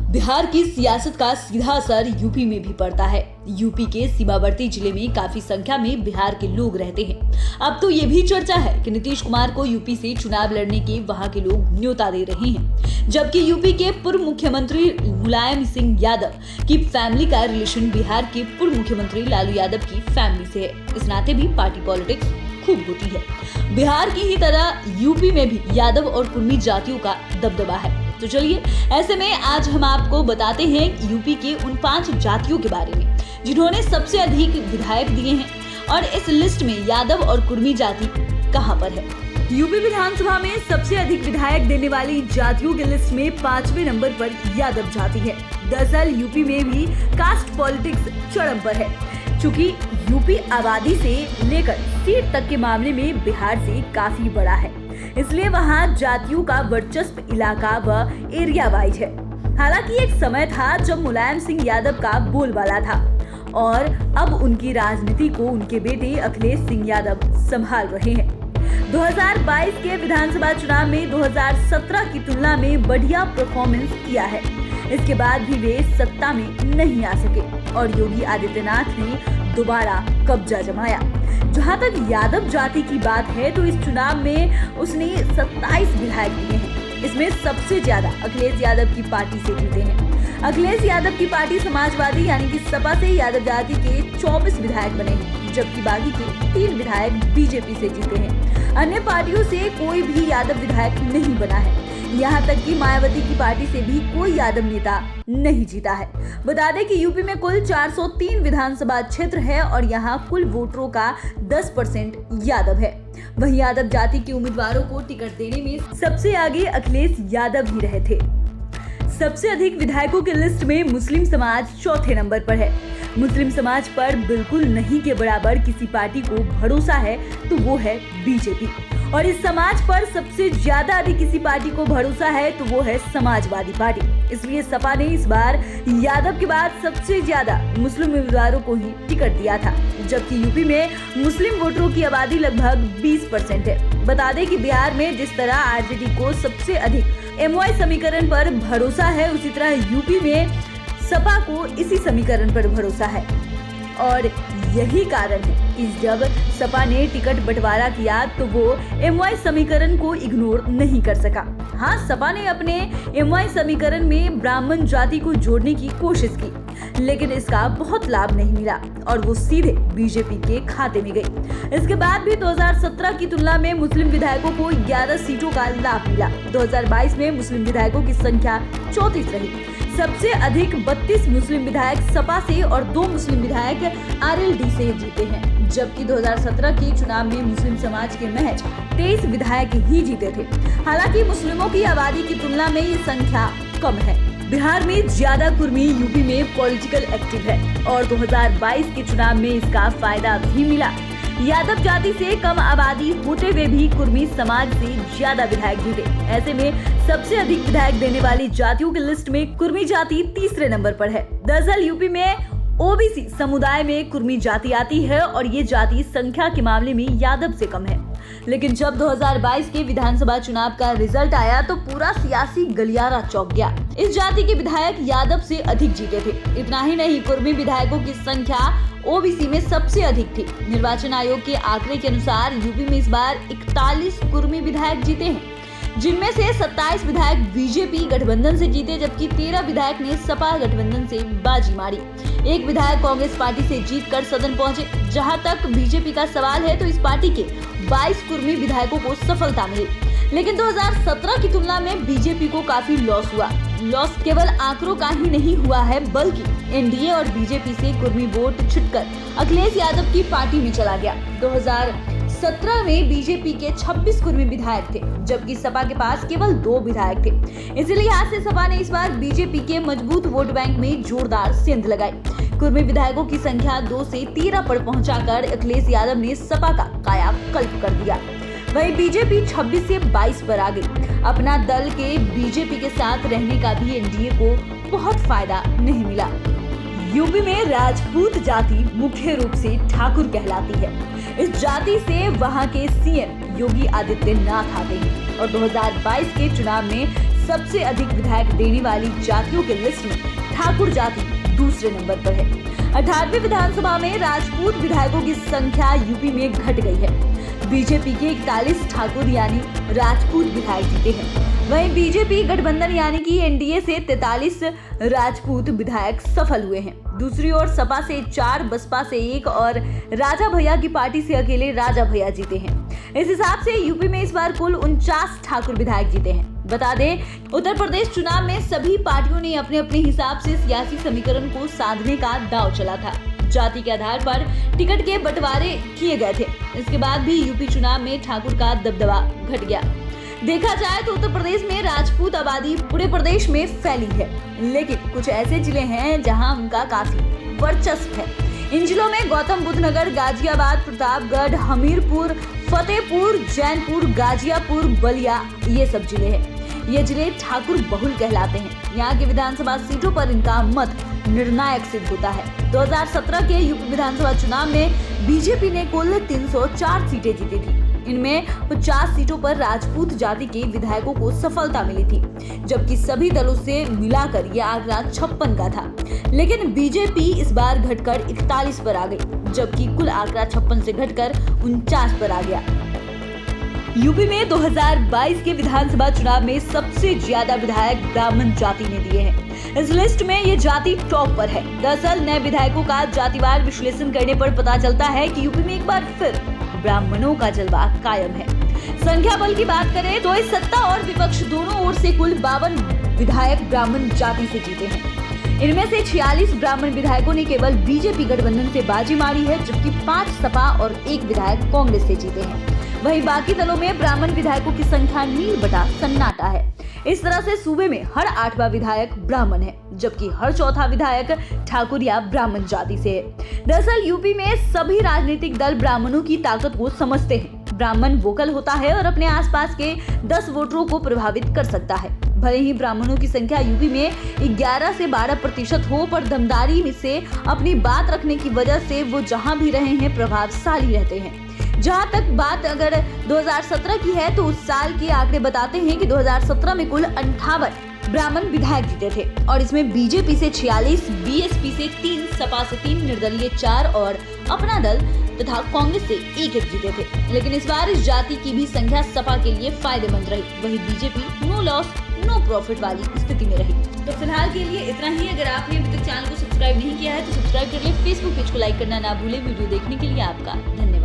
बिहार की सियासत का सीधा असर यूपी में भी पड़ता है। यूपी के सीमावर्ती जिले में काफी संख्या में बिहार के लोग रहते हैं। अब तो ये भी चर्चा है कि नीतीश कुमार को यूपी से चुनाव लड़ने के वहां के लोग न्योता दे रहे हैं, जबकि यूपी के पूर्व मुख्यमंत्री मुलायम सिंह यादव की फैमिली का रिलेशन बिहार के पूर्व मुख्यमंत्री लालू यादव की फैमिली से है। इस नाते भी पार्टी पॉलिटिक्स खूब होती है। बिहार की ही तरह यूपी में भी यादव और कुर्मी जातियों का दबदबा है। तो चलिए, ऐसे में आज हम आपको बताते हैं यूपी के उन 5 जातियों के बारे में जिन्होंने सबसे अधिक विधायक दिए हैं और इस लिस्ट में यादव और कुर्मी जाति कहां पर है। यूपी विधानसभा में सबसे अधिक विधायक देने वाली जातियों की लिस्ट में 5वें नंबर पर यादव जाति है। दरअसल यूपी में भी कास्ट पॉलिटिक्स चरम पर है। चूंकि यूपी आबादी से लेकर सीट तक के मामले में बिहार से काफी बड़ा है, इसलिए वहाँ जातियों का वर्चस्व इलाका व एरिया वाइज है। हालांकि एक समय था जब मुलायम सिंह यादव का बोलबाला था और अब उनकी राजनीति को उनके बेटे अखिलेश सिंह यादव संभाल रहे हैं। 2022 के विधानसभा चुनाव में 2017 की तुलना में बढ़िया परफॉर्मेंस किया है। इसके बाद भी वे सत्ता में नहीं आ सके और योगी आदित्यनाथ ने दोबारा कब्जा जमाया। जहां तक यादव जाति की बात है तो इस चुनाव में उसने 27 विधायक दिए हैं। इसमें सबसे ज्यादा अखिलेश यादव की पार्टी से जीते हैं। अखिलेश यादव की पार्टी समाजवादी यानी कि सपा से यादव जाति के 24 विधायक बने हैं, जबकि बाकी के 3 विधायक बीजेपी से जीते हैं। अन्य पार्टियों से कोई भी यादव विधायक नहीं बना है। यहाँ तक कि मायावती की पार्टी से भी कोई यादव नेता नहीं जीता है। बता दें कि यूपी में कुल 403 विधानसभा क्षेत्र है और यहाँ कुल वोटरों का 10% यादव है। वहीं यादव जाति के उम्मीदवारों को टिकट देने में सबसे आगे अखिलेश यादव ही रहे थे। सबसे अधिक विधायकों की लिस्ट में मुस्लिम समाज चौथे नंबर पर है। मुस्लिम समाज पर बिल्कुल नहीं के बराबर किसी पार्टी को भरोसा है तो वो है बीजेपी, और इस समाज पर सबसे ज्यादा अधिक किसी पार्टी को भरोसा है तो वो है समाजवादी पार्टी। इसलिए सपा ने इस बार यादव के बाद सबसे ज्यादा मुस्लिम उम्मीदवारों को ही टिकट दिया था, जबकि यूपी में मुस्लिम वोटरों की आबादी लगभग 20% है। बता दें कि बिहार में जिस तरह आरजेडी को सबसे अधिक एमवाई समीकरण पर भरोसा है, उसी तरह यूपी में सपा को इसी समीकरण पर भरोसा है। और यही कारण है कि जब सपा ने टिकट बंटवारा किया तो वो एमवाई समीकरण को इग्नोर नहीं कर सका। हाँ, सपा ने अपने एमवाई समीकरण में ब्राह्मण जाति को जोड़ने की कोशिश की, लेकिन इसका बहुत लाभ नहीं मिला और वो सीधे बीजेपी के खाते में गई। इसके बाद भी 2017 की तुलना में मुस्लिम विधायकों को 11 सीटों का लाभ मिला। 2022 में मुस्लिम विधायकों की संख्या 34 रही। सबसे अधिक 32 मुस्लिम विधायक सपा से और 2 मुस्लिम विधायक आरएलडी से जीते हैं, जबकि 2017 के चुनाव में मुस्लिम समाज के महज 23 विधायक ही जीते थे। हालांकि मुस्लिमों की आबादी की तुलना में ये संख्या कम है। बिहार में ज्यादा कुर्मी यूपी में पॉलिटिकल एक्टिव है और 2022 के चुनाव में इसका फायदा भी मिला। यादव जाति से कम आबादी होते हुए भी कुर्मी समाज से ज्यादा विधायक जीते। ऐसे में सबसे अधिक विधायक देने वाली जातियों की लिस्ट में कुर्मी जाति तीसरे नंबर पर है। दरअसल यूपी में ओबीसी समुदाय में कुर्मी जाति आती है और ये जाति संख्या के मामले में यादव से कम है। लेकिन जब 2022 के विधानसभा चुनाव का रिजल्ट आया तो पूरा सियासी गलियारा चौंक गया। इस जाति के विधायक यादव से अधिक जीते थे। इतना ही नहीं, कुर्मी विधायकों की संख्या ओबीसी में सबसे अधिक थी। निर्वाचन आयोग के आंकड़े के अनुसार यूपी में इस बार 41 कुर्मी विधायक जीते हैं, जिनमें से 27 विधायक बीजेपी गठबंधन से जीते, जबकि 13 विधायक ने सपा गठबंधन से बाजी मारी। एक विधायक कांग्रेस पार्टी से जीतकर सदन पहुंचे। जहां तक बीजेपी का सवाल है तो इस पार्टी के 22 कुर्मी विधायकों को सफलता मिली, लेकिन 2017 की तुलना में बीजेपी को काफी लॉस हुआ। लॉस केवल आंकड़ों का ही नहीं हुआ है, बल्कि एनडीए और बीजेपी से कुर्मी वोट छुटकर अखिलेश यादव की पार्टी में चला गया। 2017 में बीजेपी के 26 कुर्मी विधायक थे, जबकि सपा के पास केवल 2 विधायक थे। इसी लिहाज से सपा ने इस बार बीजेपी के मजबूत वोट बैंक में जोरदार सेंध लगाई। कुर्मी विधायकों की संख्या 2 से 13 पर पहुंचाकर अखिलेश यादव ने सपा का कायाकल्प कर दिया। वहीं बीजेपी 26 से 22 पर आ गई। अपना दल के बीजेपी के साथ रहने का भी एनडीए को बहुत फायदा नहीं मिला। यूपी में राजपूत जाति मुख्य रूप से ठाकुर कहलाती है। इस जाति से वहां के सीएम योगी आदित्यनाथ आते हैं और 2022 के चुनाव में सबसे अधिक विधायक देने वाली जातियों की लिस्ट में ठाकुर जाति दूसरे नंबर पर है। 18वीं विधानसभा में राजपूत विधायकों की संख्या यूपी में घट गई है। बीजेपी के 41 ठाकुर यानी राजपूत विधायक जीते हैं। वहीं बीजेपी गठबंधन यानी कि एनडीए से 43 राजपूत विधायक सफल हुए हैं। दूसरी ओर सपा से 4, बसपा से 1 और राजा भैया की पार्टी से अकेले राजा भैया जीते हैं। इस हिसाब से यूपी में इस बार कुल 49 ठाकुर विधायक जीते हैं। बता दें, उत्तर प्रदेश चुनाव में सभी पार्टियों ने अपने अपने हिसाब से सियासी समीकरण को साधने का दांव चला था। जाति के आधार पर टिकट के बंटवारे किए गए थे। इसके बाद भी यूपी चुनाव में ठाकुर का दबदबा घट गया। देखा जाए तो उत्तर प्रदेश में राजपूत आबादी पूरे प्रदेश में फैली है, लेकिन कुछ ऐसे जिले हैं जहां उनका काफी वर्चस्व है। इन जिलों में गौतम बुद्ध नगर, गाजियाबाद, प्रतापगढ़, हमीरपुर, फतेहपुर, जैनपुर, गाजियापुर, बलिया ये सब जिले हैं। ये जिले ठाकुर बहुल कहलाते हैं। यहाँ के विधानसभा सीटों पर इनका मत निर्णायक सिद्ध होता है। 2017 के यूपी विधानसभा चुनाव में बीजेपी ने कुल 304 सीटें जीती थी। इनमें 50 सीटों पर राजपूत जाति के विधायकों को सफलता मिली थी, जबकि सभी दलों से मिलाकर यह आंकड़ा 56 का था। लेकिन बीजेपी इस बार घटकर 41 पर आ गई, जबकि कुल आंकड़ा 56 से घटकर 49 पर आ गया। यूपी में 2022 के विधानसभा चुनाव में सबसे ज्यादा विधायक ब्राह्मण जाति ने दिए हैं। इस लिस्ट में ये जाति टॉप पर है। दरअसल नए विधायकों का जातिवार विश्लेषण करने पर पता चलता है कि यूपी में एक बार फिर ब्राह्मणों का जलवा कायम है। संख्या बल की बात करें तो इस सत्ता और विपक्ष दोनों ओर से कुल 52 विधायक ब्राह्मण जाति से जीते हैं। इनमें से 46 ब्राह्मण विधायकों ने केवल बीजेपी गठबंधन से बाजी मारी है, जबकि 5 सपा और 1 विधायक कांग्रेस से जीते हैं। वहीं बाकी दलों में ब्राह्मण विधायकों की संख्या नील बटा सन्नाटा है। इस तरह से सूबे में हर 8वां विधायक ब्राह्मण है, जबकि हर 4था विधायक ठाकुर या ब्राह्मण जाति से है। दरअसल यूपी में सभी राजनीतिक दल ब्राह्मणों की ताकत को समझते हैं। ब्राह्मण वोकल होता है और अपने आसपास के 10 वोटरों को प्रभावित कर सकता है। भले ही ब्राह्मणों की संख्या यूपी में 11 से 12% हो, पर दमदारी से अपनी बात रखने की वजह से वो जहां भी रहे हैं प्रभावशाली रहते हैं। जहां तक बात अगर 2017 की है तो उस साल के आंकड़े बताते हैं कि 2017 में कुल 58 ब्राह्मण विधायक जीते थे और इसमें बीजेपी से 46, बीएसपी से 3, सपा से 3, निर्दलीय 4 और अपना दल तथा कांग्रेस से 1 जीते थे। लेकिन इस बार इस जाति की भी संख्या सपा के लिए फायदेमंद रही। वहीं BJP no loss no profit वाली स्थिति में रही। तो फिलहाल के लिए इतना ही। अगर आपने अभी तक चैनल को सब्सक्राइब नहीं किया है तो सब्सक्राइब कर ले। फेसबुक पेज को लाइक करना ना भूले। वीडियो देखने के लिए आपका धन्यवाद।